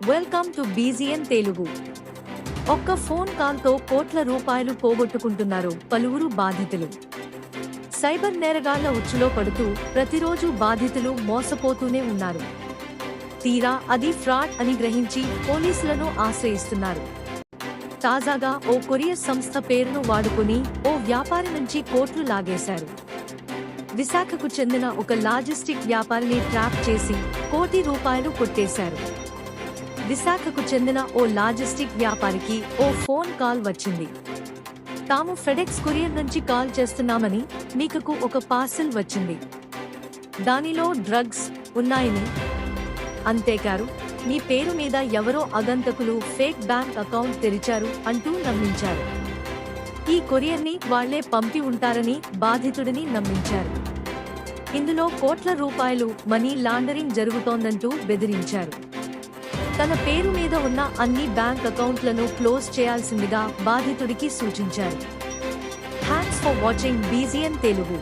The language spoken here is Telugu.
Welcome to బీజీఎన్ Telugu. ఒక్క ఫోన్ కాల్తో కోట్ల రూపాయలు పోగొట్టుకుంటున్నారు పలువురు బాధితులు. సైబర్ నేరగాళ్ల ఉచ్చులో పడుతూ ప్రతిరోజు బాధితులు మోసపోతూనే ఉన్నారు. తీరా అది ఫ్రాడ్ అని గ్రహించి పోలీసులను ఆశ్రయిస్తున్నారు. తాజాగా ఓ కొరియర్ సంస్థ పేరును వాడుకుని ఓ వ్యాపారి నుంచి కోట్లు లాగేశారు. విశాఖకు చెందిన ఒక లాజిస్టిక్ వ్యాపారిని ట్రాప్ చేసి కోటి రూపాయలు కొట్టేశారు. విశాఖకు చెందిన ఓ లాజిస్టిక్ వ్యాపారికి ఓ ఫోన్ కాల్ వచ్చింది. తాము ఫెడెక్స్ కొరియర్ నుంచి కాల్ చేస్తున్నామని, మీకు ఒక పార్సిల్ వచ్చింది, దానిలో డ్రగ్స్ ఉన్నాయని, అంతేకాదు మీ పేరు మీద ఎవరో అగంతకులు ఫేక్ బ్యాంక్ అకౌంట్ తెరిచారు అంటూ నమ్మించారు. ఈ కొరియర్ని వాళ్లే పంపి ఉంటారని బాధితుడిని నమ్మించారు. ఇందులో కోట్ల రూపాయలు మనీ లాండరింగ్ జరుగుతోందంటూ బెదిరించారు. తన పేరు మీద ఉన్న అన్ని బ్యాంక్ అకౌంట్లను క్లోజ్ చేయాల్సిందిగా బాధితుడికి సూచించారు. Thanks for watching బీజీఎన్ Telugu.